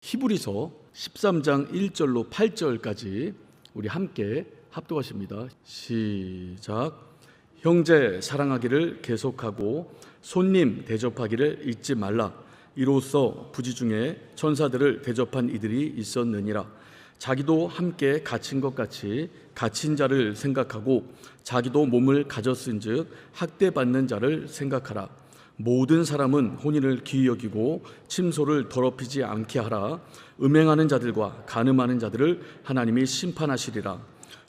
히브리서 13장 1절로 8절까지 우리 함께 합독하십니다. 시작. 형제 사랑하기를 계속하고 손님 대접하기를 잊지 말라. 이로써 부지 중에 천사들을 대접한 이들이 있었느니라. 자기도 함께 갇힌 것 같이 갇힌 자를 생각하고 자기도 몸을 가졌은즉 학대받는 자를 생각하라. 모든 사람은 혼인을 귀히 여기고 침소를 더럽히지 않게 하라. 음행하는 자들과 간음하는 자들을 하나님이 심판하시리라.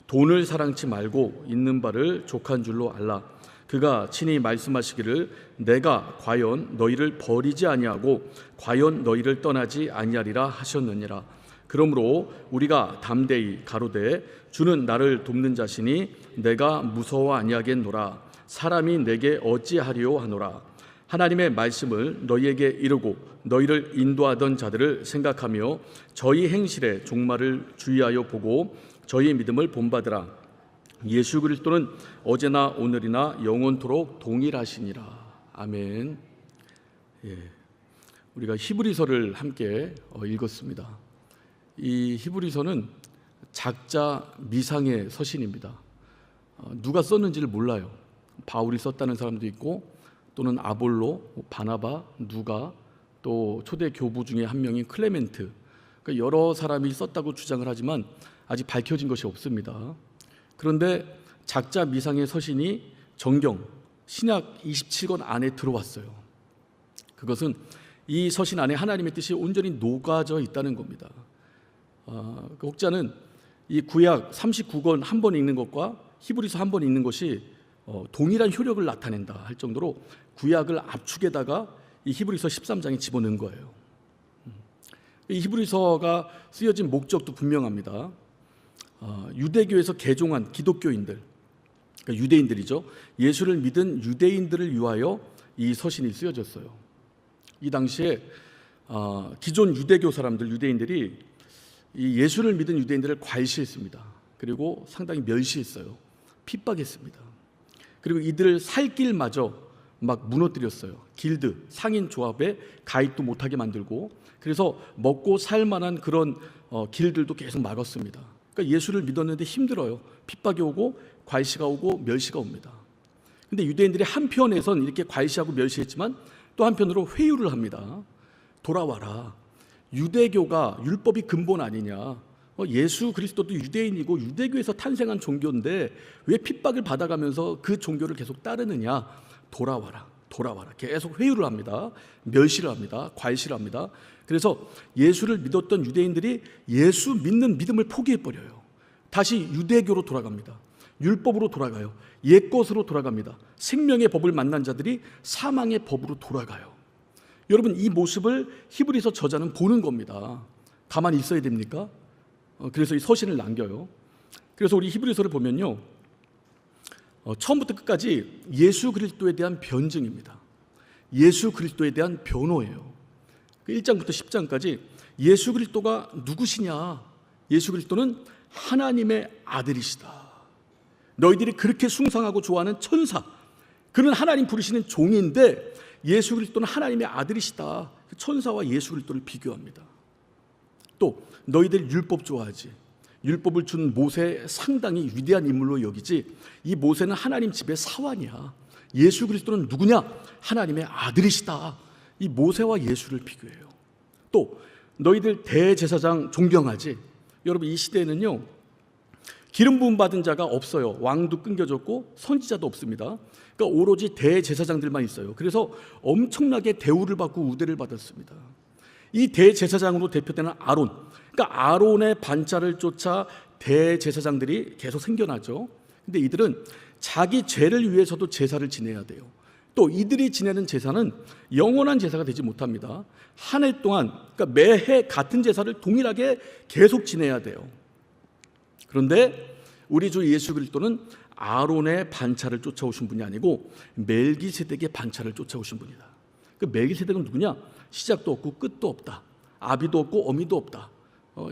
돈을 사랑치 말고 있는 바를 족한 줄로 알라. 그가 친히 말씀하시기를 내가 과연 너희를 버리지 아니하고 과연 너희를 떠나지 아니하리라 하셨느니라. 그러므로 우리가 담대히 가로되 주는 나를 돕는 자시니 내가 무서워 아니하겠노라. 사람이 내게 어찌하리요 하노라. 하나님의 말씀을 너희에게 이르고 너희를 인도하던 자들을 생각하며 저희 행실의 종말을 주의하여 보고 저희 믿음을 본받으라. 예수 그리스도는 어제나 오늘이나 영원토록 동일하시니라. 아멘. 우리가 히브리서를 함께 읽었습니다. 이 히브리서는 작자 미상의 서신입니다. 누가 썼는지를 몰라요. 바울이 썼다는 사람도 있고 또는 아볼로, 바나바, 누가, 또 초대 교부 중에 한 명인 클레멘트, 그러니까 여러 사람이 썼다고 주장을 하지만 아직 밝혀진 것이 없습니다. 그런데 작자 미상의 서신이 정경, 신약 27권 안에 들어왔어요. 그것은 이 서신 안에 하나님의 뜻이 온전히 녹아져 있다는 겁니다. 그 혹자는 이 구약 39권 한 번 읽는 것과 히브리서 한 번 읽는 것이 동일한 효력을 나타낸다 할 정도로 구약을 압축에다가 이 히브리서 13장에 집어넣은 거예요. 이 히브리서가 쓰여진 목적도 분명합니다. 유대교에서 개종한 기독교인들, 그러니까 유대인들이죠. 예수를 믿은 유대인들을 위하여 이 서신이 쓰여졌어요. 이 당시에 기존 유대교 사람들, 유대인들이 이 예수를 믿은 유대인들을 과시했습니다. 그리고 상당히 멸시했어요. 핍박했습니다. 그리고 이들을 살 길마저 막 무너뜨렸어요. 길드, 상인 조합에 가입도 못하게 만들고, 그래서 먹고 살 만한 그런 길들도 계속 막았습니다. 그러니까 예수를 믿었는데 힘들어요. 핍박이 오고 과시가 오고 멸시가 옵니다. 근데 유대인들이 한편에선 이렇게 과시하고 멸시했지만 또 한편으로 회유를 합니다. 돌아와라. 유대교가 율법이 근본 아니냐. 예수 그리스도도 유대인이고 유대교에서 탄생한 종교인데 왜 핍박을 받아가면서 그 종교를 계속 따르느냐. 돌아와라, 돌아와라. 계속 회유를 합니다. 멸시를 합니다. 과시를 합니다. 그래서 예수를 믿었던 유대인들이 예수 믿는 믿음을 포기해버려요. 다시 유대교로 돌아갑니다. 율법으로 돌아가요. 옛것으로 돌아갑니다. 생명의 법을 만난 자들이 사망의 법으로 돌아가요. 여러분, 이 모습을 히브리서 저자는 보는 겁니다. 가만히 있어야 됩니까? 그래서 이 서신을 남겨요. 그래서 우리 히브리서를 보면요, 처음부터 끝까지 예수 그리스도에 대한 변증입니다. 예수 그리스도에 대한 변호예요. 1장부터 10장까지 예수 그리스도가 누구시냐? 예수 그리스도는 하나님의 아들이시다. 너희들이 그렇게 숭상하고 좋아하는 천사, 그는 하나님 부르시는 종인데 예수 그리스도는 하나님의 아들이시다. 천사와 예수 그리스도를 비교합니다. 또 너희들 율법 좋아하지. 율법을 준 모세 상당히 위대한 인물로 여기지. 이 모세는 하나님 집의 사환이야. 예수 그리스도는 누구냐? 하나님의 아들이시다. 이 모세와 예수를 비교해요. 또 너희들 대제사장 존경하지. 여러분, 이 시대에는요, 기름 부음 받은 자가 없어요. 왕도 끊겨졌고 선지자도 없습니다. 그러니까 오로지 대제사장들만 있어요. 그래서 엄청나게 대우를 받고 우대를 받았습니다. 이 대제사장으로 대표되는 아론, 그러니까 아론의 반차를 쫓아 대제사장들이 계속 생겨나죠. 근데 이들은 자기 죄를 위해서도 제사를 지내야 돼요. 또 이들이 지내는 제사는 영원한 제사가 되지 못합니다. 한 해 동안, 그러니까 매해 같은 제사를 동일하게 계속 지내야 돼요. 그런데 우리 주 예수 그리스도는 아론의 반차를 쫓아오신 분이 아니고 멜기세덱의 반차를 쫓아오신 분이다. 그 멜기세덱은 누구냐? 시작도 없고 끝도 없다. 아비도 없고 어미도 없다.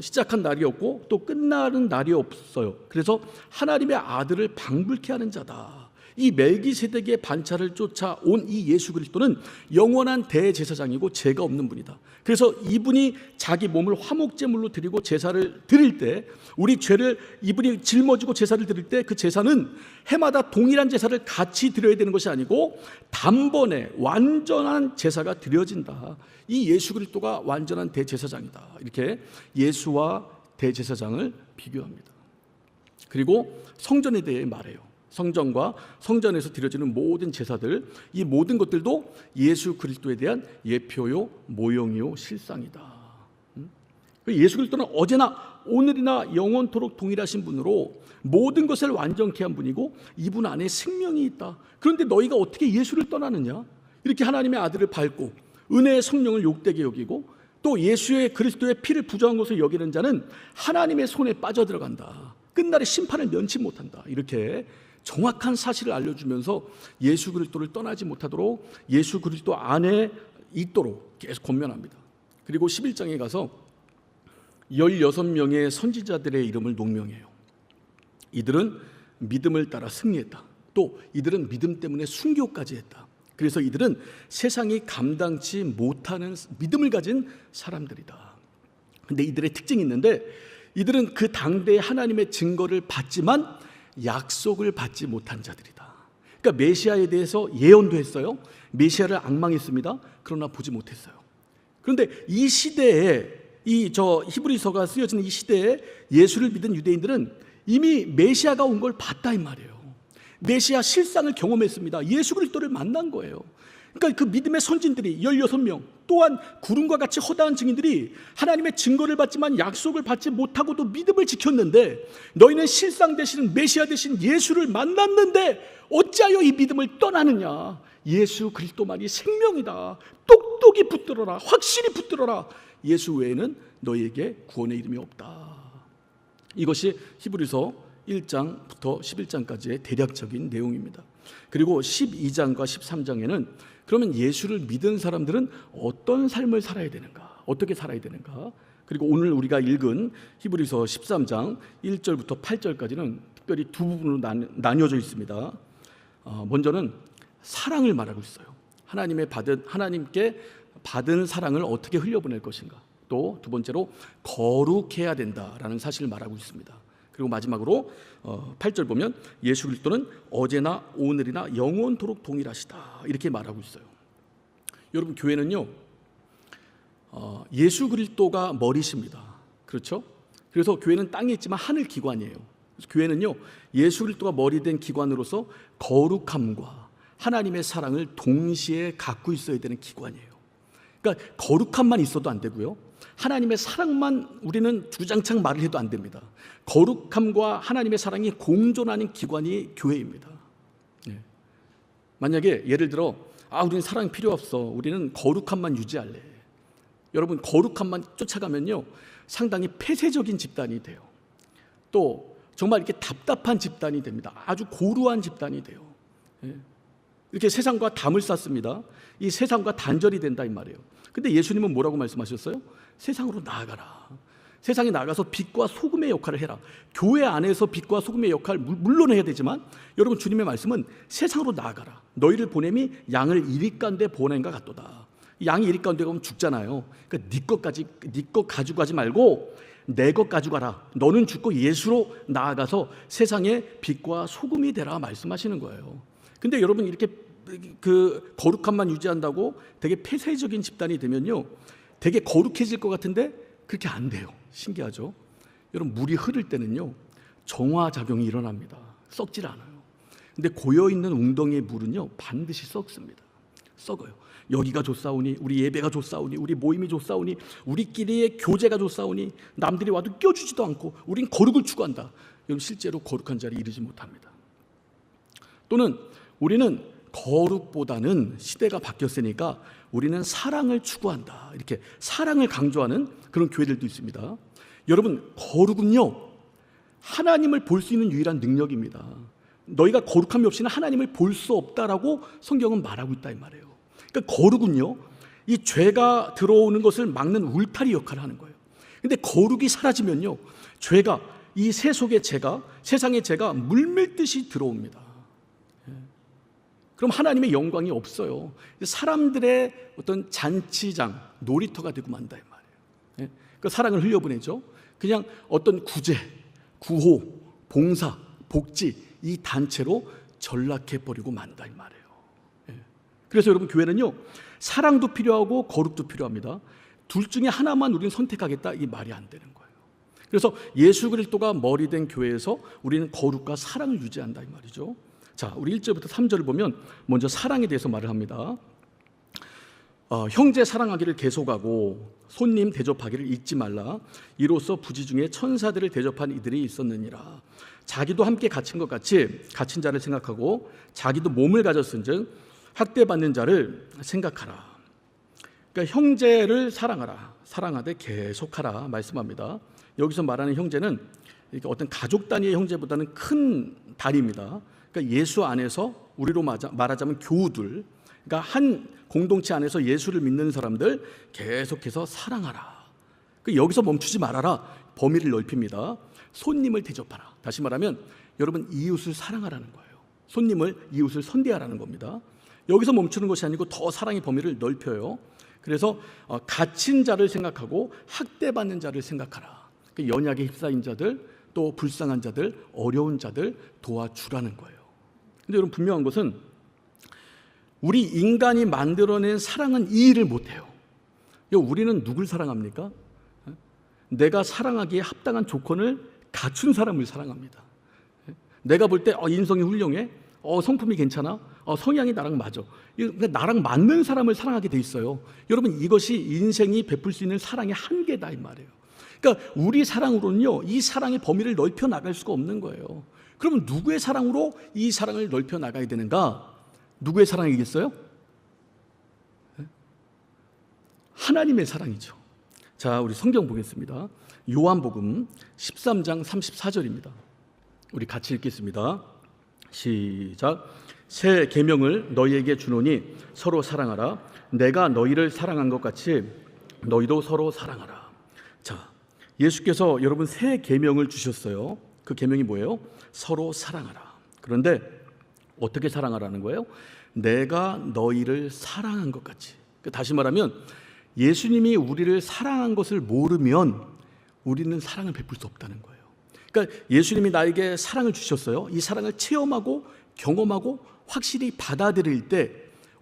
시작한 날이 없고 또 끝나는 날이 없어요. 그래서 하나님의 아들을 방불케 하는 자다. 이 멜기세덱의 반차를 쫓아온 이 예수 그리스도는 영원한 대제사장이고 죄가 없는 분이다. 그래서 이분이 자기 몸을 화목제물로 드리고 제사를 드릴 때, 우리 죄를 이분이 짊어지고 제사를 드릴 때 그 제사는 해마다 동일한 제사를 같이 드려야 되는 것이 아니고 단번에 완전한 제사가 드려진다. 이 예수 그리스도가 완전한 대제사장이다. 이렇게 예수와 대제사장을 비교합니다. 그리고 성전에 대해 말해요. 성전과 성전에서 드려지는 모든 제사들, 이 모든 것들도 예수 그리스도에 대한 예표요, 모형이요, 실상이다. 예수 그리스도는 어제나 오늘이나 영원토록 동일하신 분으로 모든 것을 완전케 한 분이고 이분 안에 생명이 있다. 그런데 너희가 어떻게 예수를 떠나느냐? 이렇게 하나님의 아들을 밟고 은혜의 성령을 욕되게 여기고 또 예수의 그리스도의 피를 부정한 것을 여기는 자는 하나님의 손에 빠져들어간다. 끝날에 심판을 면치 못한다. 이렇게 정확한 사실을 알려주면서 예수 그리스도를 떠나지 못하도록 예수 그리스도 안에 있도록 계속 권면합니다. 그리고 11장에 가서 16명의 선지자들의 이름을 농명해요. 이들은 믿음을 따라 승리했다. 또 이들은 믿음 때문에 순교까지 했다. 그래서 이들은 세상이 감당치 못하는 믿음을 가진 사람들이다. 근데 이들의 특징이 있는데, 이들은 그 당대에 하나님의 증거를 받지만 약속을 받지 못한 자들이다. 그러니까 메시아에 대해서 예언도 했어요. 메시아를 앙망했습니다. 그러나 보지 못했어요. 그런데 이 시대에 히브리서가 쓰여지는 이 시대에 예수를 믿은 유대인들은 이미 메시아가 온 걸 봤다 이 말이에요. 메시아 실상을 경험했습니다. 예수 그리스도를 만난 거예요. 그러니까 그 믿음의 선진들이 16명, 또한 구름과 같이 허다한 증인들이 하나님의 증거를 받지만 약속을 받지 못하고도 믿음을 지켰는데, 너희는 실상 되시는 메시아 되신 예수를 만났는데 어찌하여 이 믿음을 떠나느냐? 예수 그리스도만이 생명이다. 똑똑히 붙들어라. 확실히 붙들어라. 예수 외에는 너희에게 구원의 이름이 없다. 이것이 히브리서 1장부터 11장까지의 대략적인 내용입니다. 그리고 12장과 13장에는 그러면 예수를 믿은 사람들은 어떤 삶을 살아야 되는가, 어떻게 살아야 되는가, 그리고 오늘 우리가 읽은 히브리서 13장 1절부터 8절까지는 특별히 두 부분으로 나뉘어져 있습니다. 먼저는 사랑을 말하고 있어요. 하나님께 받은 사랑을 어떻게 흘려보낼 것인가, 또 두 번째로 거룩해야 된다라는 사실을 말하고 있습니다. 그리고 마지막으로 8절 보면 예수 그리스도는 어제나 오늘이나 영원토록 동일하시다 이렇게 말하고 있어요. 여러분, 교회는요 예수 그리스도가 머리십니다. 그렇죠? 그래서 교회는 땅에 있지만 하늘 기관이에요. 그래서 교회는요 예수 그리스도가 머리된 기관으로서 거룩함과 하나님의 사랑을 동시에 갖고 있어야 되는 기관이에요. 그러니까 거룩함만 있어도 안 되고요, 하나님의 사랑만 우리는 주장창 말을 해도 안 됩니다. 거룩함과 하나님의 사랑이 공존하는 기관이 교회입니다. 만약에 예를 들어 우리는 사랑이 필요 없어, 우리는 거룩함만 유지할래. 여러분, 거룩함만 쫓아가면요 상당히 폐쇄적인 집단이 돼요. 또 정말 이렇게 답답한 집단이 됩니다. 아주 고루한 집단이 돼요. 이렇게 세상과 담을 쌓습니다. 이 세상과 단절이 된다 이 말이에요. 근데 예수님은 뭐라고 말씀하셨어요? 세상으로 나아가라. 세상에 나가서 빛과 소금의 역할을 해라. 교회 안에서 빛과 소금의 역할을 물론 해야 되지만, 여러분, 주님의 말씀은 세상으로 나아가라. 너희를 보냄이 양을 이리간데 보낸가 같도다. 양이 이리간데 가면 죽잖아요. 그러니까 네 것 가지고 가지 말고 내 것 가지고 가라. 너는 죽고 예수로 나아가서 세상의 빛과 소금이 되라 말씀하시는 거예요. 근데 여러분, 이렇게 그 거룩함만 유지한다고 되게 폐쇄적인 집단이 되면요 되게 거룩해질 것 같은데 그렇게 안 돼요. 신기하죠? 여러분, 물이 흐를 때는요 정화작용이 일어납니다. 썩질 않아요. 근데 고여있는 웅덩이의 물은요 반드시 썩습니다. 썩어요. 여기가 좋사오니, 우리 예배가 좋사오니, 우리 모임이 좋사오니, 우리끼리의 교제가 좋사오니 남들이 와도 껴주지도 않고 우린 거룩을 추구한다. 여러분, 실제로 거룩한 자리에 이르지 못합니다. 또는 우리는 거룩보다는 시대가 바뀌었으니까 우리는 사랑을 추구한다, 이렇게 사랑을 강조하는 그런 교회들도 있습니다. 여러분, 거룩은요 하나님을 볼 수 있는 유일한 능력입니다. 너희가 거룩함이 없이는 하나님을 볼 수 없다라고 성경은 말하고 있다 이 말이에요. 그러니까 거룩은요 이 죄가 들어오는 것을 막는 울타리 역할을 하는 거예요. 근데 거룩이 사라지면요 죄가, 이 세속의 죄가, 세상의 죄가 물밀듯이 들어옵니다. 그럼 하나님의 영광이 없어요. 사람들의 어떤 잔치장, 놀이터가 되고 만다 이 말이에요. 그 사랑을 흘려보내죠. 그냥 어떤 구제, 구호, 봉사, 복지 이 단체로 전락해버리고 만다 이 말이에요. 그래서 여러분, 교회는요, 사랑도 필요하고 거룩도 필요합니다. 둘 중에 하나만 우리는 선택하겠다, 이 말이 안 되는 거예요. 그래서 예수 그리스도가 머리 된 교회에서 우리는 거룩과 사랑을 유지한다 이 말이죠. 자, 우리 1절부터 3절을 보면 먼저 사랑에 대해서 말을 합니다. 형제 사랑하기를 계속하고 손님 대접하기를 잊지 말라. 이로써 부지 중에 천사들을 대접한 이들이 있었느니라. 자기도 함께 갇힌 것 같이 갇힌 자를 생각하고 자기도 몸을 가졌은즉 학대받는 자를 생각하라. 그러니까 형제를 사랑하라, 사랑하되 계속하라 말씀합니다. 여기서 말하는 형제는 어떤 가족 단위의 형제보다는 큰 단위입니다. 그러니까 예수 안에서 우리로 말하자면 교우들, 그러니까 한 공동체 안에서 예수를 믿는 사람들 계속해서 사랑하라. 여기서 멈추지 말아라. 범위를 넓힙니다. 손님을 대접하라. 다시 말하면 여러분, 이웃을 사랑하라는 거예요. 손님을, 이웃을 선대하라는 겁니다. 여기서 멈추는 것이 아니고 더 사랑의 범위를 넓혀요. 그래서 갇힌 자를 생각하고 학대받는 자를 생각하라. 연약에 휩싸인 자들, 또 불쌍한 자들, 어려운 자들 도와주라는 거예요. 근데 여러분, 분명한 것은 우리 인간이 만들어낸 사랑은 이 일을 못해요. 우리는 누굴 사랑합니까? 내가 사랑하기에 합당한 조건을 갖춘 사람을 사랑합니다. 내가 볼 때 인성이 훌륭해, 성품이 괜찮아, 성향이 나랑 맞아, 나랑 맞는 사람을 사랑하게 돼 있어요. 여러분, 이것이 인생이 베풀 수 있는 사랑의 한계다 이 말이에요. 그러니까 우리 사랑으로는요, 이 사랑의 범위를 넓혀 나갈 수가 없는 거예요. 그러면 누구의 사랑으로 이 사랑을 넓혀 나가야 되는가? 누구의 사랑이겠어요? 하나님의 사랑이죠. 자, 우리 성경 보겠습니다. 요한복음 13장 34절입니다. 우리 같이 읽겠습니다. 시작. 새 계명을 너희에게 주노니 서로 사랑하라. 내가 너희를 사랑한 것 같이 너희도 서로 사랑하라. 자, 예수께서 여러분 새 계명을 주셨어요. 그 계명이 뭐예요? 서로 사랑하라. 그런데 어떻게 사랑하라는 거예요? 내가 너희를 사랑한 것 같이. 다시 말하면 예수님이 우리를 사랑한 것을 모르면 우리는 사랑을 베풀 수 없다는 거예요. 그러니까 예수님이 나에게 사랑을 주셨어요. 이 사랑을 체험하고 경험하고 확실히 받아들일 때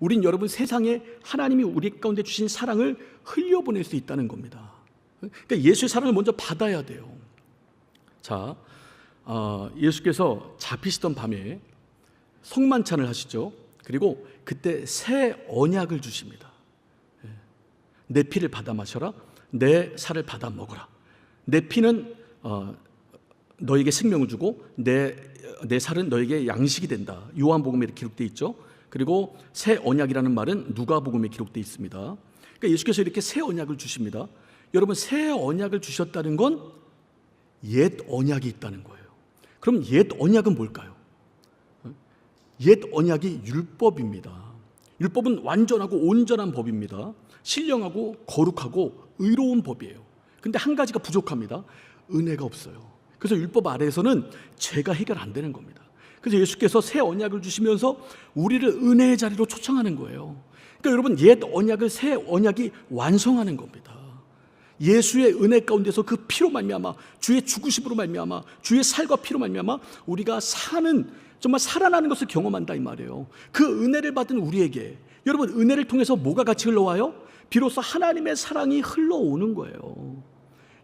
우린 여러분 세상에 하나님이 우리 가운데 주신 사랑을 흘려보낼 수 있다는 겁니다. 그러니까 예수의 사랑을 먼저 받아야 돼요. 자, 예수께서 잡히시던 밤에 성만찬을 하시죠. 그리고 그때 새 언약을 주십니다. 내 피를 받아 마셔라. 내 살을 받아 먹어라. 내 피는 너에게 생명을 주고 내 살은 너에게 양식이 된다. 요한복음에 이렇게 기록되어 있죠. 그리고 새 언약이라는 말은 누가복음에 기록되어 있습니다. 그러니까 예수께서 이렇게 새 언약을 주십니다. 여러분, 새 언약을 주셨다는 건 옛 언약이 있다는 거예요. 그럼 옛 언약은 뭘까요? 옛 언약이 율법입니다. 율법은 완전하고 온전한 법입니다. 신령하고 거룩하고 의로운 법이에요. 근데 한 가지가 부족합니다. 은혜가 없어요. 그래서 율법 아래에서는 죄가 해결 안 되는 겁니다. 그래서 예수께서 새 언약을 주시면서 우리를 은혜의 자리로 초청하는 거예요. 그러니까 여러분, 옛 언약을 새 언약이 완성하는 겁니다. 예수의 은혜 가운데서 그 피로 말미암아, 주의 죽으심으로 말미암아, 주의 살과 피로 말미암아 우리가 사는, 정말 살아나는 것을 경험한다 이 말이에요. 그 은혜를 받은 우리에게 여러분, 은혜를 통해서 뭐가 같이 흘러와요? 비로소 하나님의 사랑이 흘러오는 거예요.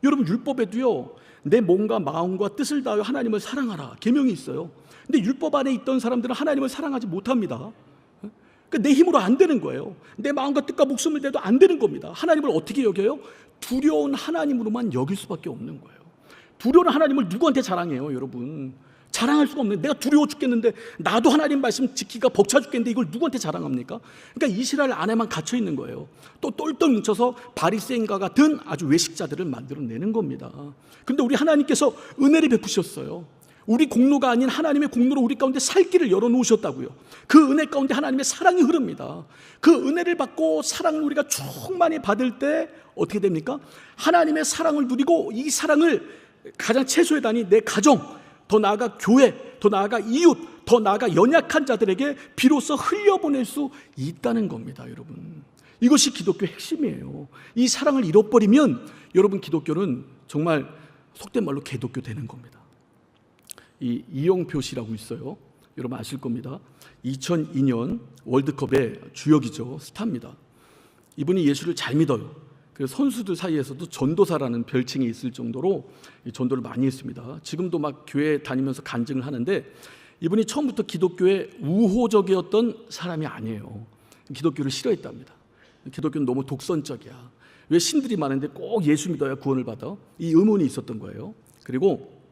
여러분, 율법에도요, 내 몸과 마음과 뜻을 다하여 하나님을 사랑하라 계명이 있어요. 근데 율법 안에 있던 사람들은 하나님을 사랑하지 못합니다. 그러니까 내 힘으로 안 되는 거예요. 내 마음과 뜻과 목숨을 내도 안 되는 겁니다. 하나님을 어떻게 여겨요? 두려운 하나님으로만 여길 수밖에 없는 거예요. 두려운 하나님을 누구한테 자랑해요, 여러분? 자랑할 수가 없는, 내가 두려워 죽겠는데 나도 하나님 말씀 지키기가 벅차 죽겠는데 이걸 누구한테 자랑합니까? 그러니까 이스라엘 안에만 갇혀 있는 거예요. 또 똘똘 뭉쳐서 바리새인과 같은 아주 외식자들을 만들어내는 겁니다. 그런데 우리 하나님께서 은혜를 베푸셨어요. 우리 공로가 아닌 하나님의 공로로 우리 가운데 살 길을 열어놓으셨다고요. 그 은혜 가운데 하나님의 사랑이 흐릅니다. 그 은혜를 받고 사랑을 우리가 충만히 받을 때 어떻게 됩니까? 하나님의 사랑을 누리고 이 사랑을 가장 최소의 단위 내 가정, 더 나아가 교회, 더 나아가 이웃, 더 나아가 연약한 자들에게 비로소 흘려보낼 수 있다는 겁니다. 여러분, 이것이 기독교의 핵심이에요. 이 사랑을 잃어버리면 여러분, 기독교는 정말 속된 말로 개독교 되는 겁니다. 이 이영표 씨라고 있어요. 여러분 아실 겁니다. 2002년 월드컵의 주역이죠. 스타입니다. 이분이 예수를 잘 믿어요. 그래서 선수들 사이에서도 전도사라는 별칭이 있을 정도로 전도를 많이 했습니다. 지금도 막 교회 다니면서 간증을 하는데, 이분이 처음부터 기독교에 우호적이었던 사람이 아니에요. 기독교를 싫어했답니다. 기독교는 너무 독선적이야. 왜 신들이 많은데 꼭 예수 믿어야 구원을 받아? 이 의문이 있었던 거예요. 그리고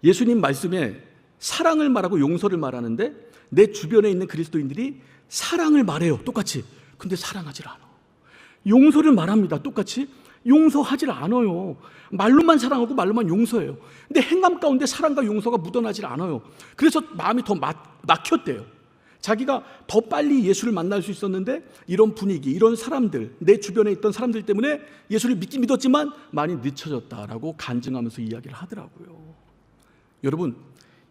예수님 말씀에 사랑을 말하고 용서를 말하는데 내 주변에 있는 그리스도인들이 사랑을 말해요, 똑같이. 근데 사랑하지 않아. 용서를 말합니다, 똑같이. 용서하지 않아요. 말로만 사랑하고 말로만 용서해요. 근데 행함 가운데 사랑과 용서가 묻어나질 않아요. 그래서 마음이 더 막혔대요. 자기가 더 빨리 예수를 만날 수 있었는데 이런 분위기, 이런 사람들, 내 주변에 있던 사람들 때문에 예수를 믿긴 믿었지만 많이 늦춰졌다라고 간증하면서 이야기를 하더라고요. 여러분,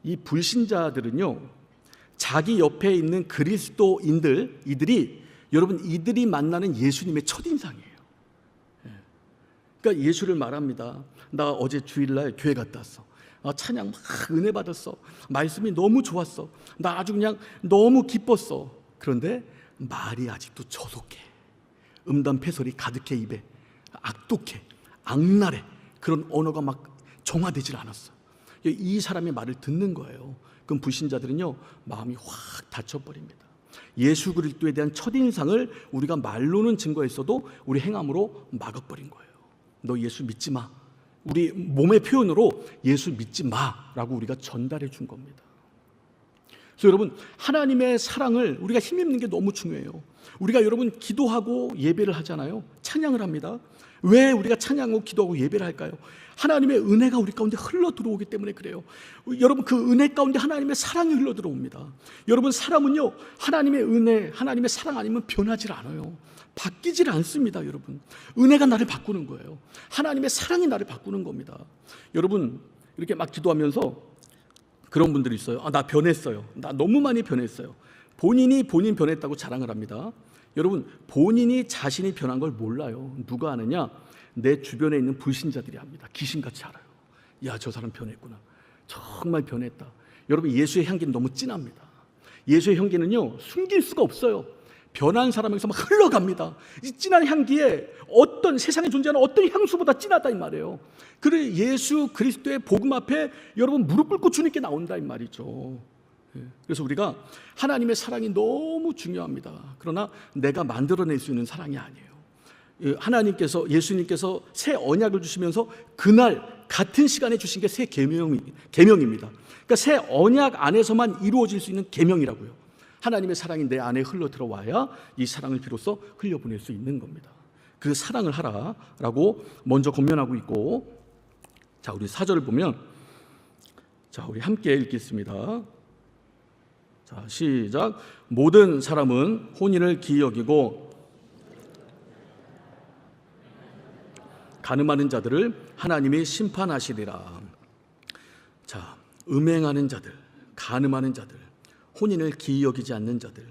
이 불신자들은요, 자기 옆에 있는 그리스도인들, 이들이 만나는 예수님의 첫인상이에요. 그러니까 예수를 말합니다. 나 어제 주일날 교회 갔다 왔어. 찬양 막 은혜 받았어. 말씀이 너무 좋았어. 나 아주 그냥 너무 기뻤어. 그런데 말이 아직도 저속해. 음담패설이 가득해 입에. 악독해. 악랄해. 그런 언어가 막 정화되질 않았어. 이 사람의 말을 듣는 거예요. 그럼 불신자들은요, 마음이 확 닫혀버립니다. 예수 그리스도에 대한 첫인상을 우리가 말로는 증거했어도 우리 행함으로 막아버린 거예요. 너 예수 믿지 마. 우리 몸의 표현으로 예수 믿지 마라고 우리가 전달해 준 겁니다. 그래서 여러분, 하나님의 사랑을 우리가 힘입는 게 너무 중요해요. 우리가 여러분 기도하고 예배를 하잖아요. 찬양을 합니다. 왜 우리가 찬양하고 기도하고 예배를 할까요? 하나님의 은혜가 우리 가운데 흘러 들어오기 때문에 그래요. 여러분, 그 은혜 가운데 하나님의 사랑이 흘러 들어옵니다. 여러분, 사람은요, 하나님의 은혜, 하나님의 사랑 아니면 변하지 않아요. 바뀌질 않습니다. 여러분, 은혜가 나를 바꾸는 거예요. 하나님의 사랑이 나를 바꾸는 겁니다. 여러분, 이렇게 막 기도하면서 그런 분들이 있어요. 나 변했어요. 나 너무 많이 변했어요. 본인 변했다고 자랑을 합니다. 여러분, 본인이 자신이 변한 걸 몰라요. 누가 아느냐? 내 주변에 있는 불신자들이 합니다. 귀신같이 알아요. 야, 저 사람 변했구나. 정말 변했다. 여러분, 예수의 향기는 너무 진합니다. 예수의 향기는요, 숨길 수가 없어요. 변한 사람에게서 막 흘러갑니다. 이 진한 향기에 어떤 세상에 존재하는 어떤 향수보다 진하다 이 말이에요. 그래, 예수 그리스도의 복음 앞에 여러분 무릎 꿇고 주님께 나온다 이 말이죠. 그래서 우리가 하나님의 사랑이 너무 중요합니다. 그러나 내가 만들어낼 수 있는 사랑이 아니에요. 하나님께서, 예수님께서 새 언약을 주시면서 그날 같은 시간에 주신 게 새 계명입니다. 그러니까 새 언약 안에서만 이루어질 수 있는 계명이라고요. 하나님의 사랑이 내 안에 흘러 들어와야 이 사랑을 비로소 흘려보낼 수 있는 겁니다. 그 사랑을 하라라고 먼저 권면하고 있고, 자, 우리 4절을 보면, 자, 우리 함께 읽겠습니다. 자, 시작. 모든 사람은 혼인을 기이 여기고 간음하는 자들을 하나님이 심판하시리라. 자, 음행하는 자들, 간음하는 자들, 혼인을 기이 여기지 않는 자들,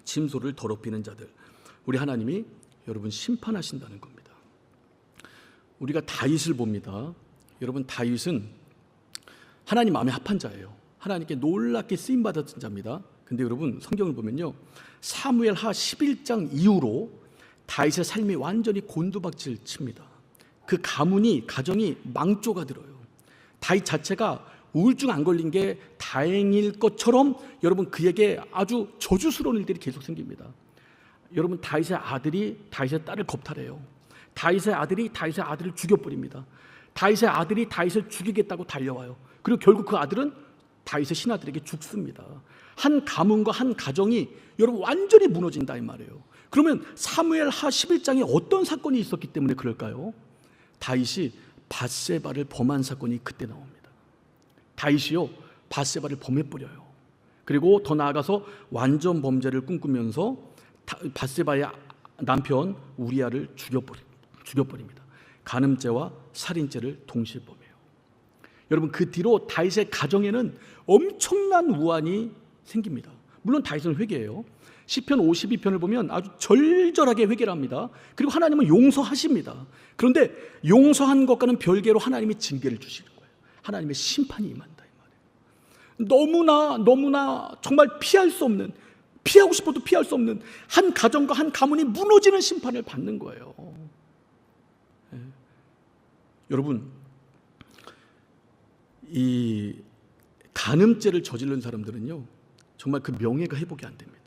침소를 더럽히는 자들, 우리 하나님이 여러분 심판하신다는 겁니다. 우리가 다윗을 봅니다. 여러분, 다윗은 하나님 마음에 합한 자예요. 하나님께 놀랍게 쓰임 받았던 자입니다. 근데 여러분, 성경을 보면요, 사무엘하 11장 이후로 다윗의 삶이 완전히 곤두박질 칩니다. 그 가정이 망조가 들어요. 다윗 자체가 우울증 안 걸린 게 다행일 것처럼 여러분 그에게 아주 저주스러운 일들이 계속 생깁니다. 여러분, 다윗의 아들이 다윗의 딸을 겁탈해요. 다윗의 아들이 다윗의 아들을 죽여버립니다. 다윗의 아들이 다윗을 죽이겠다고 달려와요. 그리고 결국 그 아들은 다윗의 신하들에게 죽습니다. 한 가문과 한 가정이 여러분 완전히 무너진다 이 말이에요. 그러면 사무엘하 11장에 어떤 사건이 있었기 때문에 그럴까요? 다윗이 밧세바를 범한 사건이 그때 나옵니다. 다윗이요, 밧세바를 범해버려요. 그리고 더 나아가서 완전 범죄를 꿈꾸면서 밧세바의 남편 우리아를 죽여버립니다. 간음죄와 살인죄를 동시에 범해요. 여러분 그 뒤로 다윗의 가정에는 엄청난 우환이 생깁니다. 물론 다윗은 회개해요. 시편 52편을 보면 아주 절절하게 회개를 합니다. 그리고 하나님은 용서하십니다. 그런데 용서한 것과는 별개로 하나님이 징계를 주시는 거예요. 하나님의 심판이 임한다 이 말이에요. 너무나 정말 피할 수 없는, 피하고 싶어도 피할 수 없는 한 가정과 한 가문이 무너지는 심판을 받는 거예요. 네. 여러분, 이 간음죄를 저지른 사람들은요 정말 그 명예가 회복이 안 됩니다.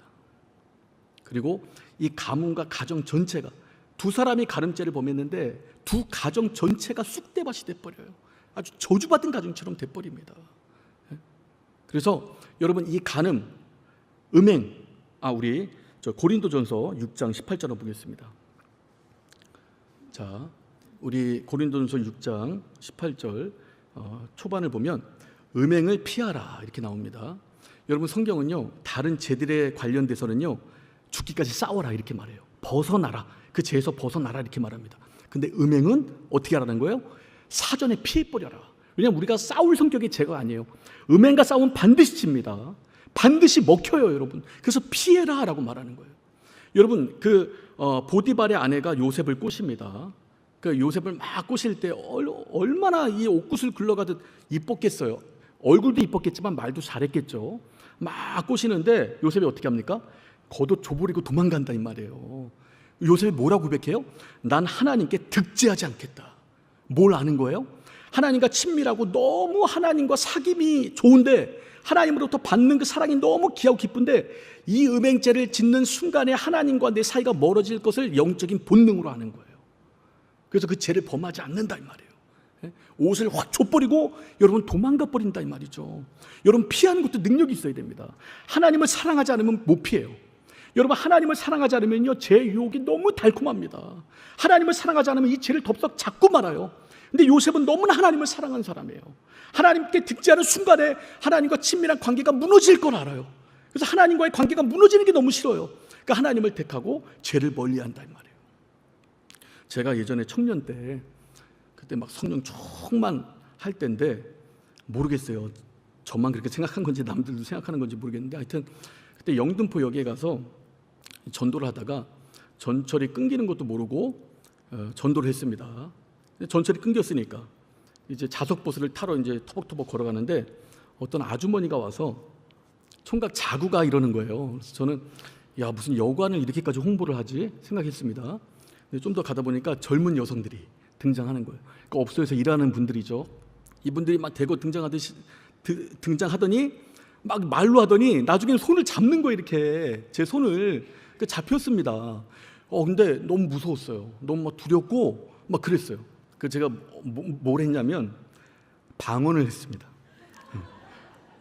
그리고 이 가문과 가정 전체가, 두 사람이 간음죄를 범했는데 두 가정 전체가 쑥대밭이 돼버려요. 아주 저주받은 가정처럼 돼버립니다. 그래서 여러분 이 간음, 음행, 우리 고린도전서 6장 18절을 보겠습니다. 자, 우리 고린도전서 6장 18절 초반을 보면 음행을 피하라 이렇게 나옵니다. 여러분 성경은요 다른 죄들에 관련돼서는요 죽기까지 싸워라 이렇게 말해요. 벗어나라, 그 죄에서 벗어나라 이렇게 말합니다. 근데 음행은 어떻게 하라는 거예요? 사전에 피해버려라. 왜냐하면 우리가 싸울 성격의 죄가 아니에요. 음행과 싸우면 반드시 집니다. 반드시 먹혀요 여러분. 그래서 피해라 라고 말하는 거예요. 여러분 보디발의 아내가 요셉을 꼬십니다. 그 요셉을 막 꼬실 때 얼마나 이 옥구슬 굴러가듯 이뻤겠어요. 얼굴도 이뻤겠지만 말도 잘했겠죠. 막 꼬시는데 요셉이 어떻게 합니까? 겉옷 조버리고 도망간다 이 말이에요. 요셉이 뭐라고 고백해요? 난 하나님께 득죄하지 않겠다. 뭘 아는 거예요? 하나님과 친밀하고 너무 하나님과 사귐이 좋은데, 하나님으로부터 받는 그 사랑이 너무 귀하고 기쁜데, 이 음행죄를 짓는 순간에 하나님과 내 사이가 멀어질 것을 영적인 본능으로 아는 거예요. 그래서 그 죄를 범하지 않는다 이 말이에요. 옷을 확 줘버리고 여러분 도망가 버린다 이 말이죠. 여러분 피하는 것도 능력이 있어야 됩니다. 하나님을 사랑하지 않으면 못 피해요. 여러분 하나님을 사랑하지 않으면요 죄 유혹이 너무 달콤합니다. 하나님을 사랑하지 않으면 이 죄를 덥석 잡고 말아요. 근데 요셉은 너무나 하나님을 사랑하는 사람이에요. 하나님께 득죄하는 순간에 하나님과 친밀한 관계가 무너질 걸 알아요. 그래서 하나님과의 관계가 무너지는 게 너무 싫어요. 그러니까 하나님을 택하고 죄를 멀리한다 이 말이에요. 제가 예전에 청년 때 그때 막 성령 충만 할 때인데 모르겠어요. 저만 그렇게 생각한 건지 남들도 생각하는 건지 모르겠는데 하여튼 그때 영등포역에 가서 전도를 하다가 전철이 끊기는 것도 모르고 전도를 했습니다. 전철이 끊겼으니까 이제 자석버스를 타러 이제 터벅터벅 걸어가는데 어떤 아주머니가 와서 총각 자구가 이러는 거예요. 그래서 저는 야 무슨 여관을 이렇게까지 홍보를 하지 생각했습니다. 좀 더 가다 보니까 젊은 여성들이 등장하는 거예요. 그러니까 업소에서 일하는 분들이죠. 이분들이 막 대거 등장하더니 막 말로 하더니 나중에 손을 잡는 거예요. 이렇게 제 손을 잡혔습니다. 근데 너무 무서웠어요. 너무 막 두렵고 막 그랬어요. 그 제가 뭘 했냐면 방언을 했습니다.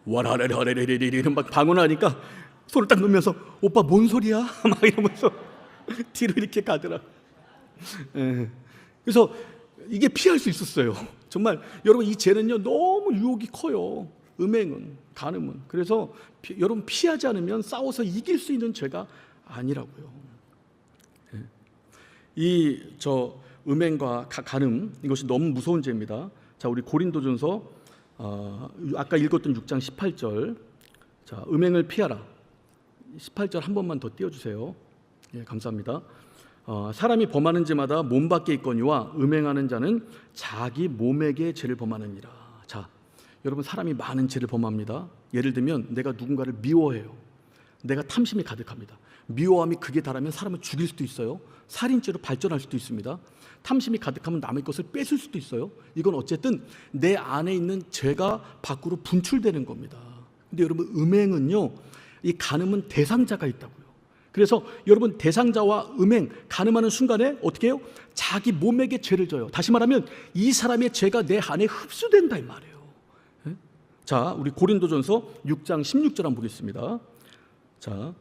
와라라라라라라라 막 방언하니까 손을 딱 넣으면서 오빠 뭔 소리야? 막 이러면서 뒤로 이렇게 가더라. 그래서 이게 피할 수 있었어요. 정말 여러분 이 죄는요 너무 유혹이 커요. 음행은, 간음은. 그래서 여러분 피하지 않으면 싸워서 이길 수 있는 죄가 아니라고요. 음행과 간음 이것이 너무 무서운 죄입니다. 자, 우리 고린도전서 아까 읽었던 6장 18절. 자, 음행을 피하라. 18절 한 번만 더 띄워주세요. 예, 감사합니다. 사람이 범하는 죄마다 몸 밖에 있거니와 음행하는 자는 자기 몸에게 죄를 범하느니라. 자, 여러분 사람이 많은 죄를 범합니다. 예를 들면 내가 누군가를 미워해요. 내가 탐심이 가득합니다. 미워함이 극에 달하면 사람을 죽일 수도 있어요. 살인죄로 발전할 수도 있습니다. 탐심이 가득하면 남의 것을 뺏을 수도 있어요. 이건 어쨌든 내 안에 있는 죄가 밖으로 분출되는 겁니다. 근데 여러분 음행은요, 이 간음은 대상자가 있다고요. 그래서 여러분 대상자와 음행, 간음하는 순간에 어떻게 해요? 자기 몸에게 죄를 져요. 다시 말하면 이 사람의 죄가 내 안에 흡수된다 이 말이에요. 자, 우리 고린도전서 6장 16절 한번 보겠습니다. 자,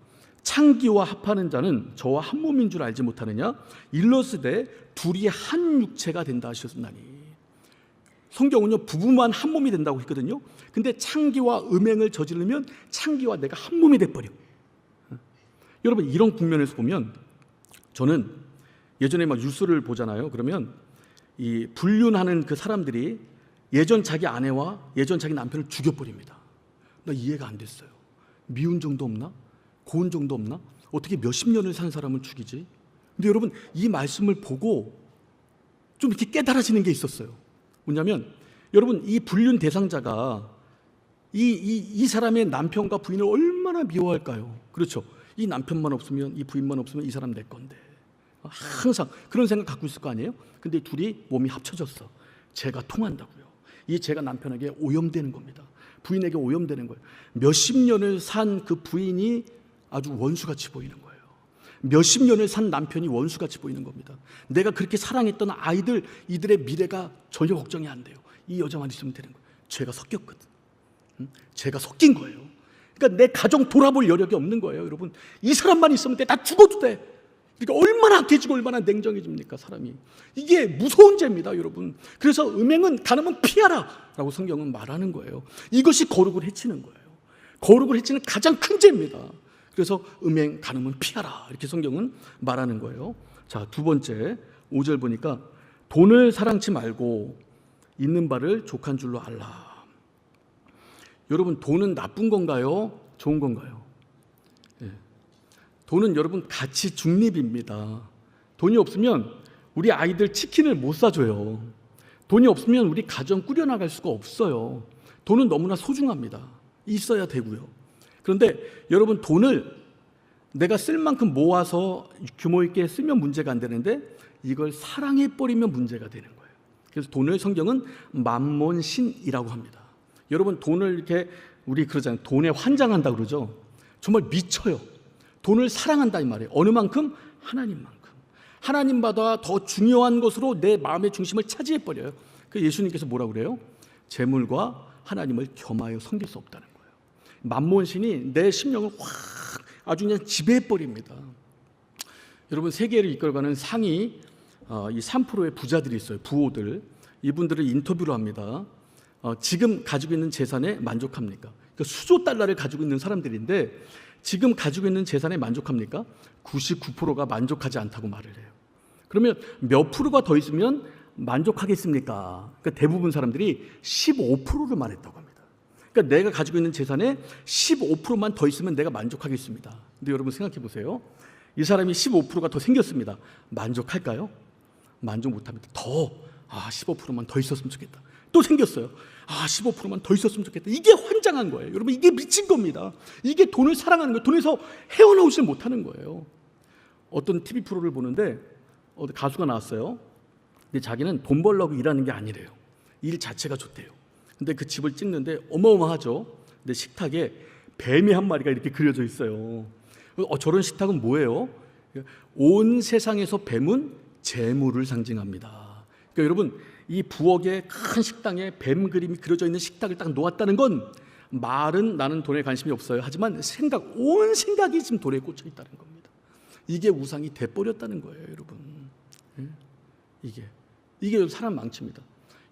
창기와 합하는 자는 저와 한 몸인 줄 알지 못하느냐? 일러스되 둘이 한 육체가 된다 하셨나니. 성경은요 부부만 한 몸이 된다고 했거든요. 근데 창기와 음행을 저지르면 창기와 내가 한 몸이 돼버려. 여러분 이런 국면에서 보면 저는 예전에 막 뉴스를 보잖아요. 그러면 이 불륜하는 그 사람들이 예전 자기 아내와 예전 자기 남편을 죽여버립니다. 나 이해가 안 됐어요. 미운 정도 없나? 고운 정도 없나? 어떻게 몇십 년을 산 사람을 죽이지? 근데 여러분, 이 말씀을 보고 좀 이렇게 깨달아지는 게 있었어요. 뭐냐면 여러분, 이 불륜 대상자가 이 사람의 남편과 부인을 얼마나 미워할까요? 그렇죠. 이 남편만 없으면, 이 부인만 없으면 이 사람 내 건데. 항상 그런 생각 갖고 있을 거 아니에요? 근데 둘이 몸이 합쳐졌어. 죄가 통한다고요. 이 죄가 남편에게 오염되는 겁니다. 부인에게 오염되는 거예요. 몇십 년을 산 그 부인이 아주 원수같이 보이는 거예요. 몇십 년을 산 남편이 원수같이 보이는 겁니다. 내가 그렇게 사랑했던 아이들, 이들의 미래가 전혀 걱정이 안 돼요. 이 여자만 있으면 되는 거예요. 죄가 섞였거든. 죄가 섞인 거예요. 그러니까 내 가정 돌아볼 여력이 없는 거예요. 여러분, 이 사람만 있으면 돼. 나 죽어도 돼. 그러니까 얼마나 악해지고 얼마나 냉정해집니까, 사람이. 이게 무서운 죄입니다, 여러분. 그래서 음행은 가늠은 피하라 라고 성경은 말하는 거예요. 이것이 거룩을 해치는 거예요. 거룩을 해치는 가장 큰 죄입니다. 그래서 음행, 가늠은 피하라 이렇게 성경은 말하는 거예요. 자, 두 번째 5절 보니까 돈을 사랑치 말고 있는 바를 족한 줄로 알라. 여러분, 돈은 나쁜 건가요? 좋은 건가요? 예. 돈은 여러분 가치 중립입니다. 돈이 없으면 우리 아이들 치킨을 못 사줘요. 돈이 없으면 우리 가정 꾸려나갈 수가 없어요. 돈은 너무나 소중합니다. 있어야 되고요. 그런데 여러분, 돈을 내가 쓸 만큼 모아서 규모 있게 쓰면 문제가 안 되는데 이걸 사랑해버리면 문제가 되는 거예요. 그래서 돈을 성경은 만몬신이라고 합니다. 여러분, 돈을 이렇게 우리 그러잖아요. 돈에 환장한다 그러죠. 정말 미쳐요. 돈을 사랑한다 이 말이에요. 어느 만큼? 하나님만큼. 하나님보다 더 중요한 것으로 내 마음의 중심을 차지해버려요. 그 예수님께서 뭐라고 그래요? 재물과 하나님을 겸하여 섬길 수 없다는 거예요. 만몬신이 내 심령을 확 아주 그냥 지배해버립니다. 여러분, 세계를 이끌어가는 상위 이 3%의 부자들이 있어요. 부호들. 이분들을 인터뷰를 합니다. 지금 가지고 있는 재산에 만족합니까? 그러니까 수조 달러를 가지고 있는 사람들인데 지금 가지고 있는 재산에 만족합니까? 99%가 만족하지 않다고 말을 해요. 그러면 몇 프로가 더 있으면 만족하겠습니까? 그러니까 대부분 사람들이 15%를 말했다고 합니다. 그러니까 내가 가지고 있는 재산에 15%만 더 있으면 내가 만족하겠습니다. 근데 여러분 생각해 보세요. 이 사람이 15%가 더 생겼습니다. 만족할까요? 만족 못합니다. 15%만 더 있었으면 좋겠다. 또 생겼어요. 15%만 더 있었으면 좋겠다. 이게 환장한 거예요. 여러분, 이게 미친 겁니다. 이게 돈을 사랑하는 거예요. 돈에서 헤어나오지 못하는 거예요. 어떤 TV 프로를 보는데 가수가 나왔어요. 근데 자기는 돈 벌려고 일하는 게 아니래요. 일 자체가 좋대요. 근데 그 집을 찍는데 어마어마하죠. 근데 식탁에 뱀이 한 마리가 이렇게 그려져 있어요. 저런 식탁은 뭐예요? 온 세상에서 뱀은 재물을 상징합니다. 그러니까 여러분, 이 부엌의 큰 식당에 뱀 그림이 그려져 있는 식탁을 딱 놓았다는 건 말은 나는 돈에 관심이 없어요. 하지만 온 생각이 지금 돈에 꽂혀 있다는 겁니다. 이게 우상이 돼버렸다는 거예요, 여러분. 이게 사람 망칩니다.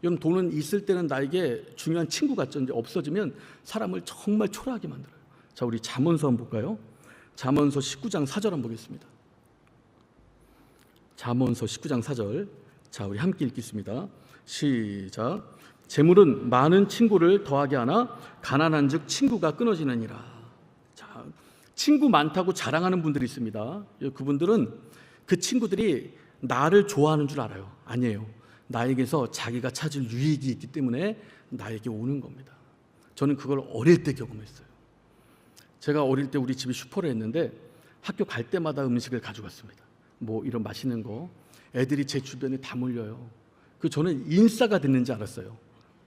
여러분, 돈은 있을 때는 나에게 중요한 친구 같죠. 이제 없어지면 사람을 정말 초라하게 만들어요. 자, 우리 잠언서 한번 볼까요? 잠언서 19장 4절 한번 보겠습니다. 잠언서 19장 4절. 자, 우리 함께 읽겠습니다. 시작. 재물은 많은 친구를 더하게 하나 가난한즉 친구가 끊어지느니라. 자, 친구 많다고 자랑하는 분들이 있습니다. 그분들은 그 친구들이 나를 좋아하는 줄 알아요. 아니에요. 나에게서 자기가 찾을 유익이 있기 때문에 나에게 오는 겁니다. 저는 그걸 어릴 때 경험했어요. 제가 어릴 때 우리 집이 슈퍼를 했는데 학교 갈 때마다 음식을 가져갔습니다. 뭐 이런 맛있는 거. 애들이 제 주변에 다 몰려요. 저는 인싸가 됐는지 알았어요.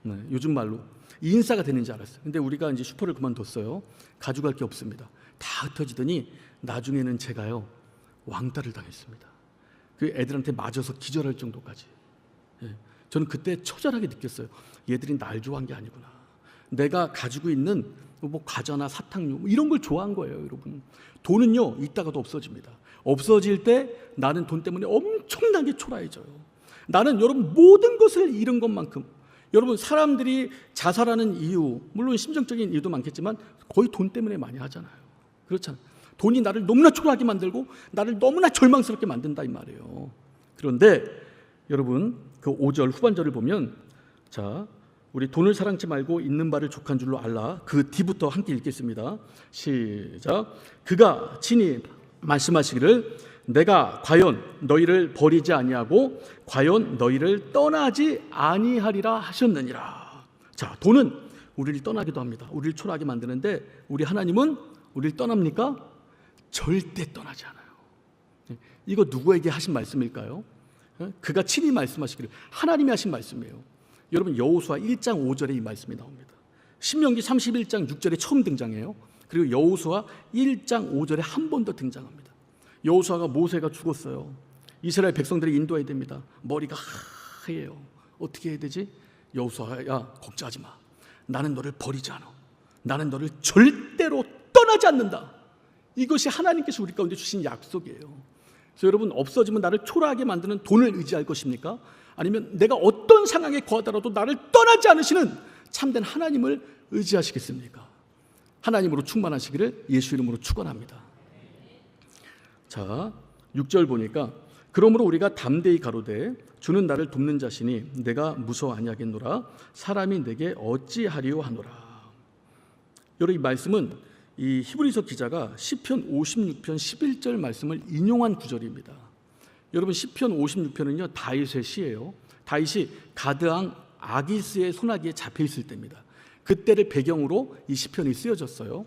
네, 요즘 말로 인싸가 됐는지 알았어요. 근데 우리가 이제 슈퍼를 그만뒀어요. 가져갈 게 없습니다. 다 흩어지더니 나중에는 제가요 왕따를 당했습니다. 그 애들한테 맞아서 기절할 정도까지. 저는 그때 처절하게 느꼈어요. 얘들이 날 좋아한 게 아니구나. 내가 가지고 있는 뭐 과자나 사탕류 이런 걸 좋아한 거예요, 여러분. 돈은요 있다가도 없어집니다. 없어질 때 나는 돈 때문에 엄청나게 초라해져요. 나는 여러분 모든 것을 잃은 것만큼, 여러분 사람들이 자살하는 이유, 물론 심정적인 이유도 많겠지만 거의 돈 때문에 많이 하잖아요. 그렇잖아요. 돈이 나를 너무나 초라하게 만들고 나를 너무나 절망스럽게 만든다 이 말이에요. 그런데 여러분 그 5절 후반절을 보면 자 우리 돈을 사랑치 말고 있는 바를 족한 줄로 알라. 그 뒤부터 함께 읽겠습니다. 시작. 그가 친히 말씀하시기를 내가 과연 너희를 버리지 아니하고 과연 너희를 떠나지 아니하리라 하셨느니라. 자, 돈은 우리를 떠나기도 합니다. 우리를 초라하게 만드는데 우리 하나님은 우리를 떠납니까? 절대 떠나지 않아요. 이거 누구에게 하신 말씀일까요? 그가 친히 말씀하시기를 하나님이 하신 말씀이에요. 여러분 여호수아 1장 5절에 이 말씀이 나옵니다. 신명기 31장 6절에 처음 등장해요. 그리고 여호수아 1장 5절에 한 번 더 등장합니다. 여호수아가 모세가 죽었어요. 이스라엘 백성들을 인도해야 됩니다. 머리가 하얘요. 어떻게 해야 되지? 여호수아야 걱정하지 마. 나는 너를 버리지 않아. 나는 너를 절대로 떠나지 않는다. 이것이 하나님께서 우리 가운데 주신 약속이에요. 그래서 여러분 없어지면 나를 초라하게 만드는 돈을 의지할 것입니까? 아니면 내가 어떤 상황에 거하더라도 나를 떠나지 않으시는 참된 하나님을 의지하시겠습니까? 하나님으로 충만하시기를 예수 이름으로 축원합니다. 자, 6절 보니까 그러므로 우리가 담대히 가로되 주는 나를 돕는 자시니 내가 무서워 아니하겠노라. 사람이 내게 어찌하리요 하노라. 여러분 이 말씀은 이 히브리서 기자가 시편 56편 11절 말씀을 인용한 구절입니다. 여러분 시편 56편은요 다윗의 시예요. 다윗이 가드왕 아기스의 손아귀에 잡혀 있을 때입니다. 그때를 배경으로 이 시편이 쓰여졌어요.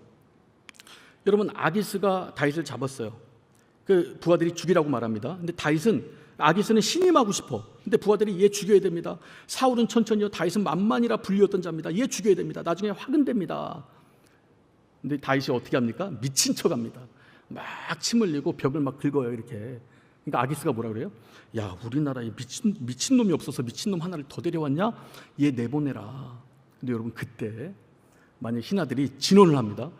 여러분 아기스가 다윗을 잡았어요. 그 부하들이 죽이라고 말합니다. 근데 다윗은 아기스는 신임하고 싶어. 근데 부하들이 얘 죽여야 됩니다. 사울은 천천히요. 다윗은 만만이라 불리웠던 자입니다. 얘 죽여야 됩니다. 나중에 화근됩니다. 근데 다윗이 어떻게 합니까? 미친 척합니다. 막 침 흘리고 벽을 막 긁어요 이렇게. 그러니까 아기스가 뭐라 그래요? 야 우리나라에 미친 놈이 없어서 미친 놈 하나를 더 데려왔냐? 얘 내보내라. 근데 여러분 그때 만약 신하들이 진언을 합니다.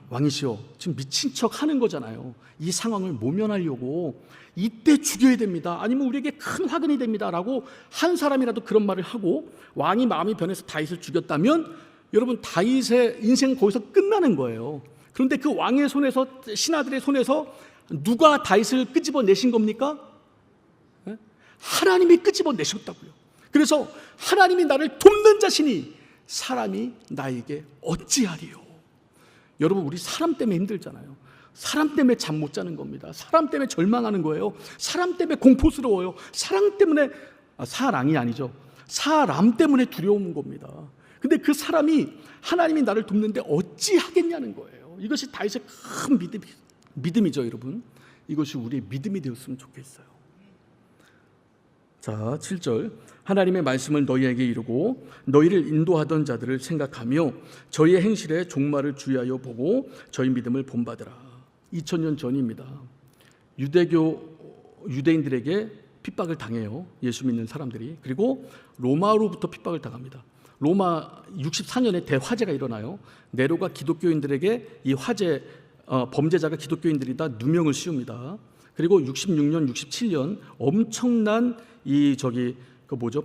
왕이시여 지금 미친 척 하는 거잖아요. 이 상황을 모면하려고 이때 죽여야 됩니다. 아니면 우리에게 큰 화근이 됩니다 라고 한 사람이라도 그런 말을 하고 왕이 마음이 변해서 다윗을 죽였다면 여러분 다윗의 인생 거기서 끝나는 거예요. 그런데 그 왕의 손에서 신하들의 손에서 누가 다윗을 끄집어내신 겁니까? 하나님이 끄집어내셨다고요. 그래서 하나님이 나를 돕는 자시니 사람이 나에게 어찌하리요. 여러분 우리 사람 때문에 힘들잖아요. 사람 때문에 잠 못 자는 겁니다. 사람 때문에 절망하는 거예요. 사람 때문에 공포스러워요. 사람 때문에 사랑이 아니죠. 사람 때문에 두려운 겁니다. 근데 그 사람이 하나님이 나를 돕는데 어찌 하겠냐는 거예요. 이것이 다윗의 큰 믿음이죠 여러분. 이것이 우리의 믿음이 되었으면 좋겠어요. 자 7절 하나님의 말씀을 너희에게 이루고 너희를 인도하던 자들을 생각하며 저희의 행실에 종말을 주의하여 보고 저희 믿음을 본받으라. 2000년 전입니다. 유대인들에게 핍박을 당해요. 예수 믿는 사람들이. 그리고 로마로부터 핍박을 당합니다. 로마 64년에 대화재가 일어나요. 네로가 기독교인들에게 이 화재 범죄자가 기독교인들이다 누명을 씌웁니다. 그리고 66년, 67년 엄청난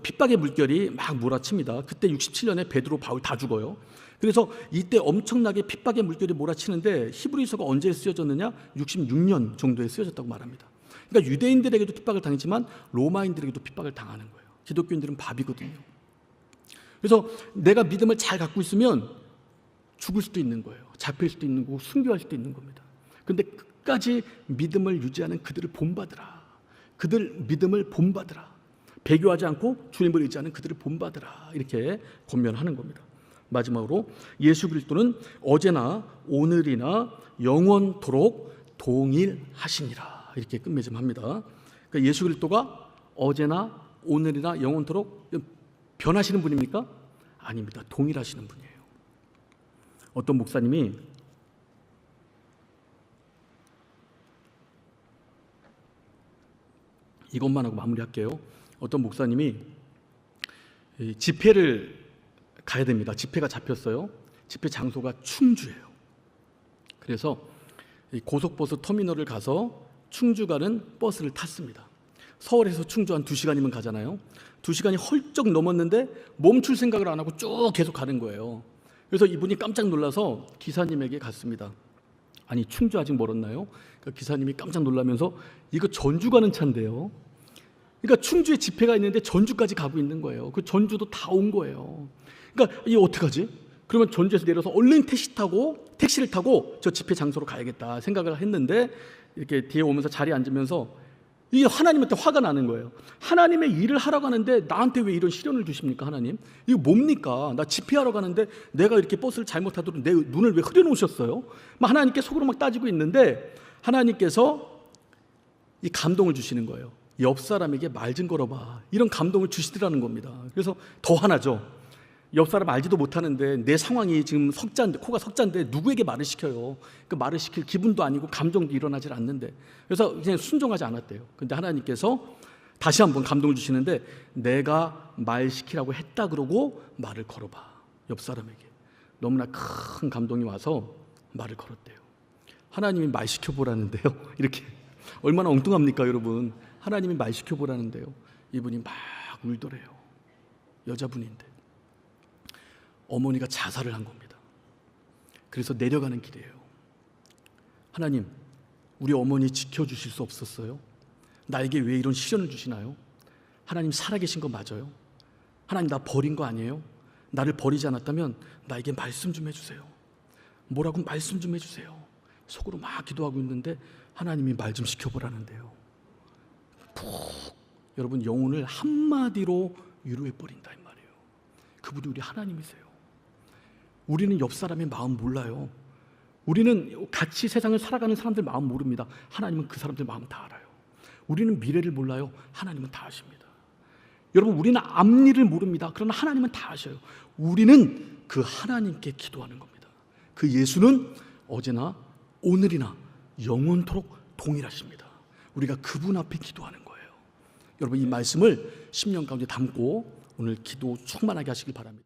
핍박의 물결이 막 몰아칩니다. 그때 67년에 베드로, 바울 다 죽어요. 그래서 이때 엄청나게 핍박의 물결이 몰아치는데 히브리서가 언제 쓰여졌느냐? 66년 정도에 쓰여졌다고 말합니다. 그러니까 유대인들에게도 핍박을 당했지만 로마인들에게도 핍박을 당하는 거예요. 기독교인들은 밥이거든요. 그래서 내가 믿음을 잘 갖고 있으면 죽을 수도 있는 거예요. 잡힐 수도 있는 거고 순교할 수도 있는 겁니다. 그런데 끝까지 믿음을 유지하는 그들을 본받으라. 그들 믿음을 본받으라. 배교하지 않고 주님을 의지하는 그들을 본받으라. 이렇게 권면하는 겁니다. 마지막으로 예수 그리스도는 어제나 오늘이나 영원토록 동일하시니라. 이렇게 끝맺음합니다. 그러니까 예수 그리스도가 어제나 오늘이나 영원토록 변하시는 분입니까? 아닙니다. 동일하시는 분이에요. 어떤 목사님이 이것만 하고 마무리할게요. 어떤 목사님이 집회를 가야 됩니다. 집회가 잡혔어요. 집회 장소가 충주예요. 그래서 고속버스 터미널을 가서 충주 가는 버스를 탔습니다. 서울에서 충주 한 2시간이면 가잖아요. 2시간이 헐쩍 넘었는데 멈출 생각을 안 하고 쭉 계속 가는 거예요. 그래서 이분이 깜짝 놀라서 기사님에게 갔습니다. 아니 충주 아직 멀었나요? 그러니까 기사님이 깜짝 놀라면서 이거 전주 가는 차인데요. 그러니까 충주에 집회가 있는데 전주까지 가고 있는 거예요. 그 전주도 다 온 거예요. 그러니까 이게 어떡하지? 그러면 전주에서 내려서 얼른 택시를 타고 저 집회 장소로 가야겠다 생각을 했는데, 이렇게 뒤에 오면서 자리에 앉으면서 이게 하나님한테 화가 나는 거예요. 하나님의 일을 하러 가는데 나한테 왜 이런 시련을 주십니까? 하나님, 이거 뭡니까? 나 집회하러 가는데 내가 이렇게 버스를 잘못하도록 내 눈을 왜 흐려놓으셨어요? 막 하나님께 속으로 막 따지고 있는데, 하나님께서 이 감동을 주시는 거예요. 옆 사람에게 말 좀 걸어봐, 이런 감동을 주시더라는 겁니다. 그래서 더 화나죠. 옆 사람 알지도 못하는데 내 상황이 지금 석자인데, 코가 석자인데 누구에게 말을 시켜요? 그 말을 시킬 기분도 아니고 감정도 일어나질 않는데. 그래서 그냥 순종하지 않았대요. 근데 하나님께서 다시 한번 감동을 주시는데, 내가 말 시키라고 했다 그러고 말을 걸어봐, 옆 사람에게. 너무나 큰 감동이 와서 말을 걸었대요. 하나님이 말 시켜보라는데요. 이렇게 얼마나 엉뚱합니까, 여러분? 하나님이 말 시켜보라는데요. 이분이 막 울더래요. 여자분인데. 어머니가 자살을 한 겁니다. 그래서 내려가는 길이에요. 하나님, 우리 어머니 지켜주실 수 없었어요? 나에게 왜 이런 시련을 주시나요? 하나님 살아계신 거 맞아요? 하나님 나 버린 거 아니에요? 나를 버리지 않았다면 나에게 말씀 좀 해주세요. 뭐라고 말씀 좀 해주세요. 속으로 막 기도하고 있는데 하나님이 말 좀 시켜보라는데요. 여러분, 영혼을 한마디로 위로해버린다 이 말이에요. 그분이 우리 하나님이세요. 우리는 옆 사람의 마음 몰라요. 우리는 같이 세상을 살아가는 사람들 마음 모릅니다. 하나님은 그 사람들 마음 다 알아요. 우리는 미래를 몰라요. 하나님은 다 아십니다. 여러분, 우리는 앞일을 모릅니다. 그러나 하나님은 다 아셔요. 우리는 그 하나님께 기도하는 겁니다. 그 예수는 어제나 오늘이나 영원토록 동일하십니다. 우리가 그분 앞에 기도하는 거예요. 여러분, 이 말씀을 10년 가운데 담고 오늘 기도 충만하게 하시길 바랍니다.